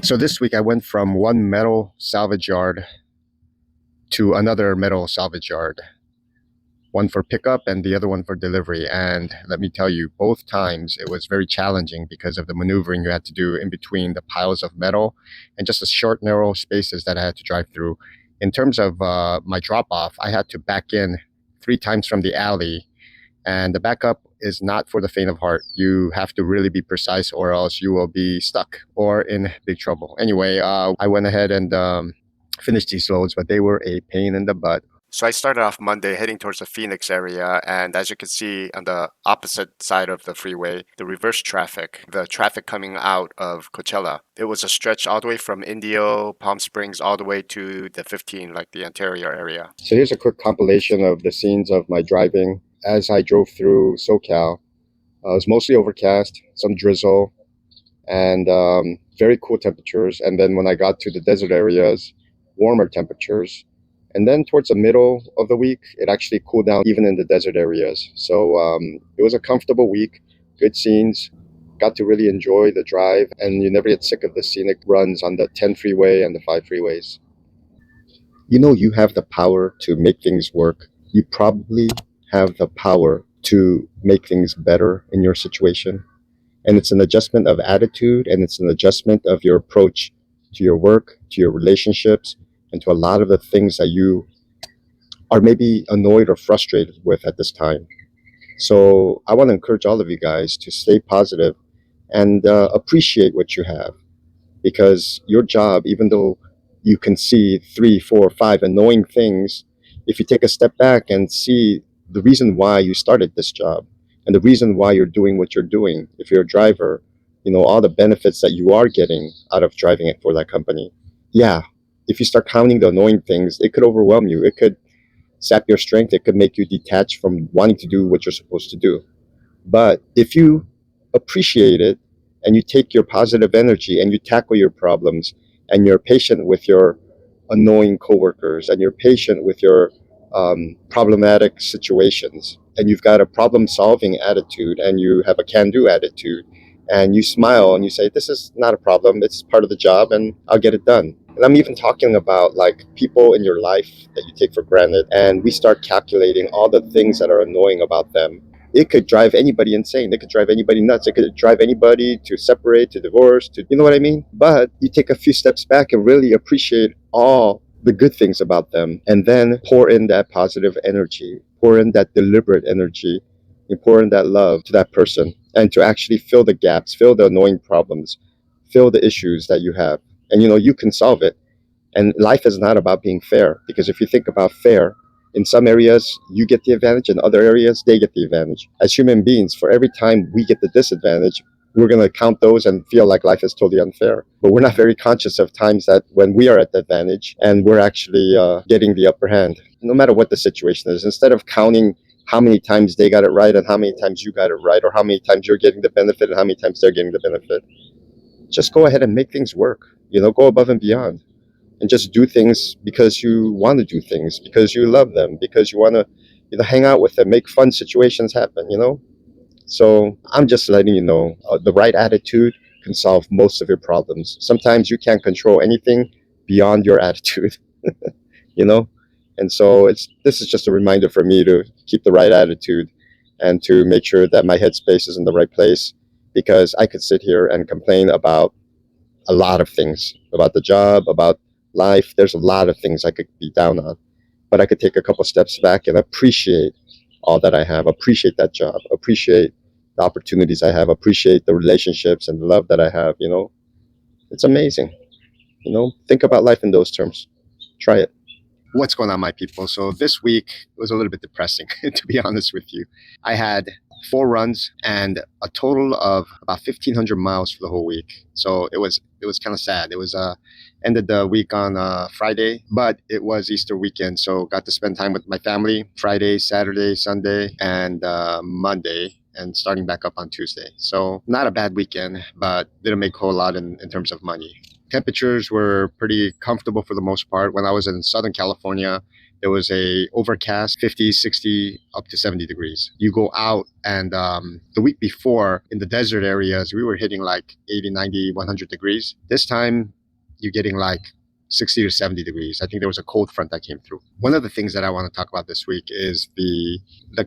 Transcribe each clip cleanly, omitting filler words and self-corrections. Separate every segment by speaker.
Speaker 1: So this week I went from one metal salvage yard to another metal salvage yard, one for pickup and the other one for delivery. And let me tell you, both times it was very challenging because of the maneuvering you had to do in between the piles of metal and just the short, narrow spaces that I had to drive through. In terms of my drop off, I had to back in 3 times from the alley, and the backup is not for the faint of heart. You have to really be precise, or else you will be stuck or in big trouble. Anyway, I went ahead and finished these loads, but they were a pain in the butt. So I started off Monday heading towards the Phoenix area, and as you can see on the opposite side of the freeway, the reverse traffic, the traffic coming out of Coachella, it was a stretch all the way from Indio, Palm Springs, all the way to the 15, like the Ontario area. So here's a quick compilation of the scenes of my driving as I drove through SoCal. It was mostly overcast, some drizzle, and very cool temperatures. And then when I got to the desert areas, warmer temperatures. And then towards the middle of the week, it actually cooled down even in the desert areas. So it was a comfortable week, good scenes, got to really enjoy the drive, and you never get sick of the scenic runs on the 10 freeway and the 5 freeways. You know, you have the power to make things work. You probably have the power to make things better in your situation. And it's an adjustment of attitude, and it's an adjustment of your approach to your work, to your relationships, and to a lot of the things that you are maybe annoyed or frustrated with at this time. So I want to encourage all of you guys to stay positive and appreciate what you have, because your job, even though you can see 3, 4, 5 annoying things, if you take a step back and see the reason why you started this job and the reason why you're doing what you're doing, if you're a driver, you know, all the benefits that you are getting out of driving it for that company. Yeah, if you start counting the annoying things, it could overwhelm you. It could sap your strength. It could make you detached from wanting to do what you're supposed to do. But if you appreciate it and you take your positive energy and you tackle your problems, and you're patient with your annoying coworkers, and you're patient with your problematic situations, and you've got a problem solving attitude, and you have a can do attitude, and you smile and you say, this is not a problem, it's part of the job, and I'll get it done. And I'm even talking about like people in your life that you take for granted, and we start calculating all the things that are annoying about them. It could drive anybody insane. It could drive anybody nuts. It could drive anybody to separate, to divorce, to, you know what I mean? But you take a few steps back and really appreciate all the good things about them, and then pour in that positive energy, pour in that deliberate energy, and pour in that love to that person, and to actually fill the gaps, fill the annoying problems, fill the issues that you have. And you know, you can solve it. And life is not about being fair, because if you think about fair, in some areas you get the advantage, in other areas they get the advantage. As human beings, for every time we get the disadvantage, we're going to count those and feel like life is totally unfair. But we're not very conscious of times that when we are at the advantage and we're actually getting the upper hand, no matter what the situation is. Instead of counting how many times they got it right and how many times you got it right, or how many times you're getting the benefit and how many times they're getting the benefit, just go ahead and make things work. You know, go above and beyond, and just do things because you want to do things, because you love them, because you want to, you know, hang out with them, make fun situations happen, you know. So I'm just letting you know, the right attitude can solve most of your problems. Sometimes you can't control anything beyond your attitude, you know. And so this is just a reminder for me to keep the right attitude and to make sure that my headspace is in the right place, because I could sit here and complain about a lot of things, about the job, about life. There's a lot of things I could be down on, but I could take a couple steps back and appreciate all that I have, appreciate that job, appreciate the opportunities I have, appreciate the relationships and the love that I have. You know, it's amazing. You know, think about life in those terms. Try it. What's going on, my people? So this week was a little bit depressing, to be honest with you. I had 4 runs and a total of about 1,500 miles for the whole week. So it was kind of sad. It was ended the week on Friday, but it was Easter weekend, so got to spend time with my family Friday, Saturday, Sunday, and Monday, and starting back up on Tuesday. So not a bad weekend, but didn't make a whole lot in terms of money. Temperatures were pretty comfortable for the most part. When I was in Southern California, there was a overcast 50, 60, up to 70 degrees. You go out, and the week before in the desert areas, we were hitting like 80, 90, 100 degrees. This time you're getting like 60 to 70 degrees. I think there was a cold front that came through. One of the things that I want to talk about this week is the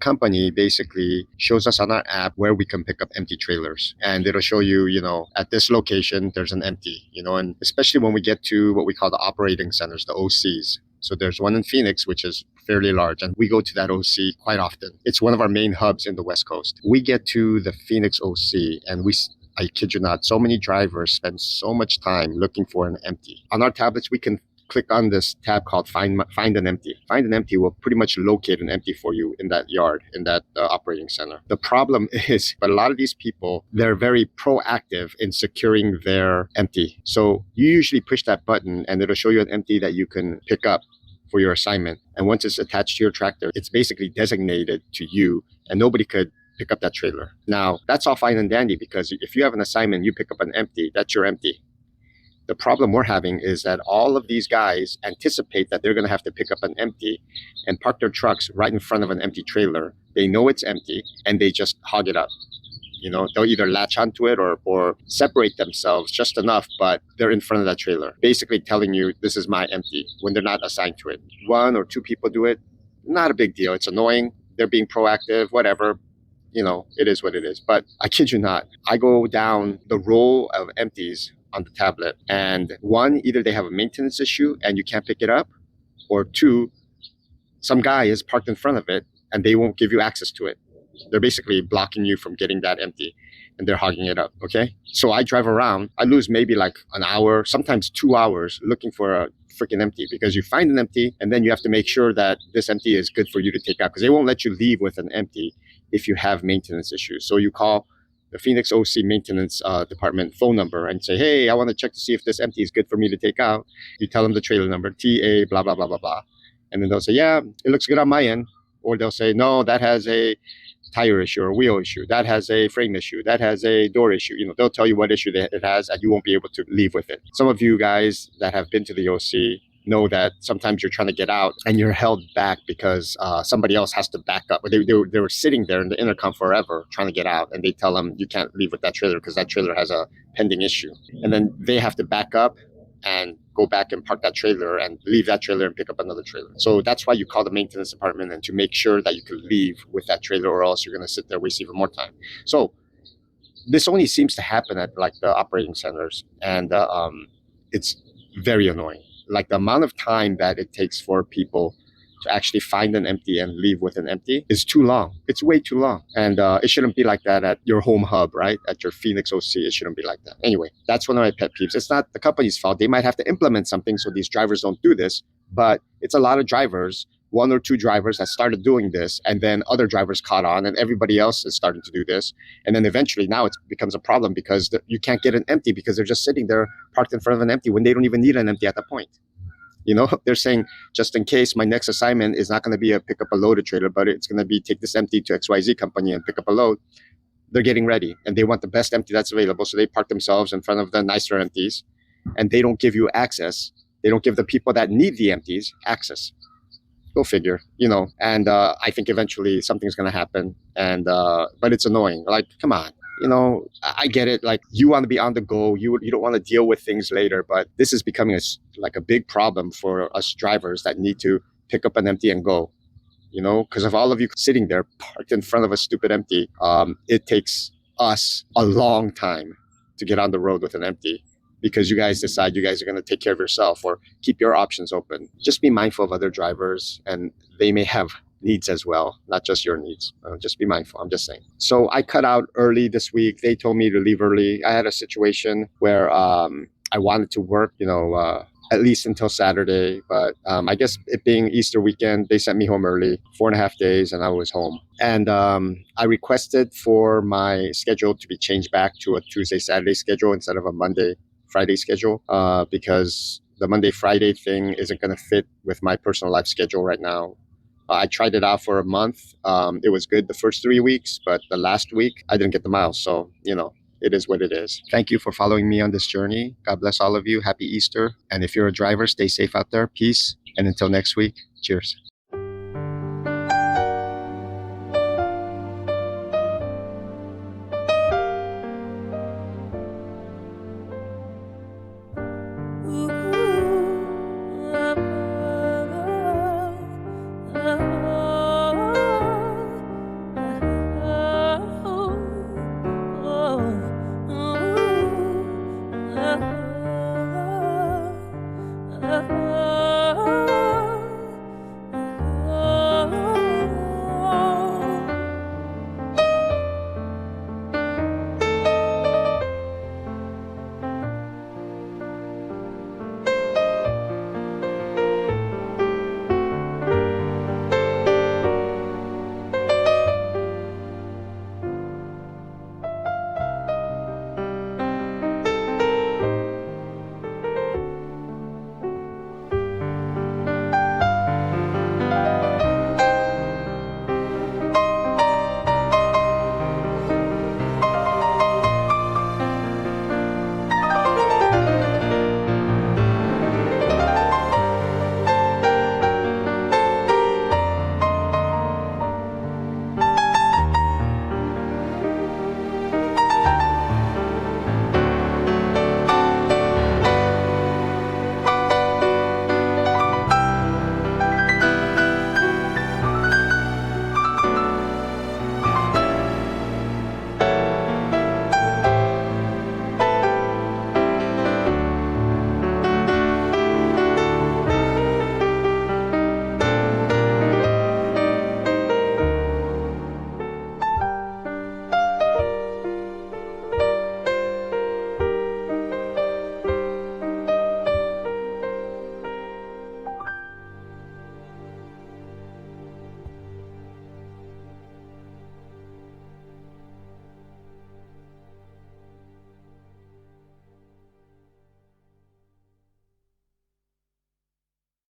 Speaker 1: company basically shows us on our app where we can pick up empty trailers. And it'll show you, at this location, there's an empty, and especially when we get to what we call the operating centers, the OCs. So there's one in Phoenix, which is fairly large, and we go to that OC quite often. It's one of our main hubs in the West Coast. We get to the Phoenix OC, and I kid you not, so many drivers spend so much time looking for an empty. On our tablets, we can click on this tab called Find an Empty. Find an Empty will pretty much locate an empty for you in that yard, in that operating center. The problem is, but a lot of these people, they're very proactive in securing their empty. So you usually push that button and it'll show you an empty that you can pick up for your assignment. And once it's attached to your tractor, it's basically designated to you and nobody could pick up that trailer. Now, that's all fine and dandy because if you have an assignment, you pick up an empty, that's your empty. The problem we're having is that all of these guys anticipate that they're going to have to pick up an empty and park their trucks right in front of an empty trailer. They know it's empty and they just hog it up. They'll either latch onto it or separate themselves just enough, but they're in front of that trailer, basically telling you this is my empty when they're not assigned to it. One or two people do it, not a big deal. It's annoying. They're being proactive, whatever. It is what it is. But I kid you not, I go down the row of empties on the tablet, and one, either they have a maintenance issue and you can't pick it up, or two, some guy is parked in front of it and they won't give you access to it. They're basically blocking you from getting that empty and they're hogging it up. Okay. So I drive around, I lose maybe like an hour, sometimes 2 hours looking for a freaking empty because you find an empty and then you have to make sure that this empty is good for you to take out because they won't let you leave with an empty if you have maintenance issues. So you call the Phoenix OC maintenance department phone number and say, hey, I want to check to see if this empty is good for me to take out. You tell them the trailer number, TA, blah, blah, blah, blah, blah. And then they'll say, yeah, it looks good on my end. Or they'll say, no, that has a tire issue or a wheel issue. That has a frame issue. That has a door issue. They'll tell you what issue it has and you won't be able to leave with it. Some of you guys that have been to the OC know that sometimes you're trying to get out and you're held back because somebody else has to back up. They were sitting there in the intercom forever trying to get out and they tell them you can't leave with that trailer because that trailer has a pending issue. And then they have to back up and go back and park that trailer and leave that trailer and pick up another trailer. So that's why you call the maintenance department and to make sure that you can leave with that trailer or else you're going to sit there waste even more time. So this only seems to happen at like the operating centers and it's very annoying. Like the amount of time that it takes for people to actually find an empty and leave with an empty is too long. It's way too long. And it shouldn't be like that at your home hub, right? At your Phoenix OC, it shouldn't be like that. Anyway, that's one of my pet peeves. It's not the company's fault. They might have to implement something so these drivers don't do this, but it's a lot of drivers, one or two drivers that started doing this, and then other drivers caught on and everybody else is starting to do this. And then eventually now it becomes a problem because you can't get an empty because they're just sitting there parked in front of an empty when they don't even need an empty at that point. They're saying, just in case my next assignment is not going to be a pick up a loaded trailer, but it's going to be take this empty to XYZ company and pick up a load. They're getting ready and they want the best empty that's available. So they park themselves in front of the nicer empties and they don't give you access. They don't give the people that need the empties access. Go figure, and I think eventually something's going to happen. And but it's annoying. Like, come on. I get it. Like you want to be on the go. You don't want to deal with things later, but this is becoming a big problem for us drivers that need to pick up an empty and go, because of all of you sitting there parked in front of a stupid empty. It takes us a long time to get on the road with an empty because you guys decide you guys are going to take care of yourself or keep your options open. Just be mindful of other drivers and they may have needs as well, not just your needs. Just be mindful. I'm just saying. So I cut out early this week. They told me to leave early. I had a situation where I wanted to work, at least until Saturday. But I guess it being Easter weekend, they sent me home early, 4.5 days, and I was home. And I requested for my schedule to be changed back to a Tuesday, Saturday schedule instead of a Monday, Friday schedule because the Monday, Friday thing isn't going to fit with my personal life schedule right now. I tried it out for a month. It was good the first 3 weeks, but the last week I didn't get the miles. So, it is what it is. Thank you for following me on this journey. God bless all of you. Happy Easter. And if you're a driver, stay safe out there. Peace. And until next week, cheers.
Speaker 2: Ooh.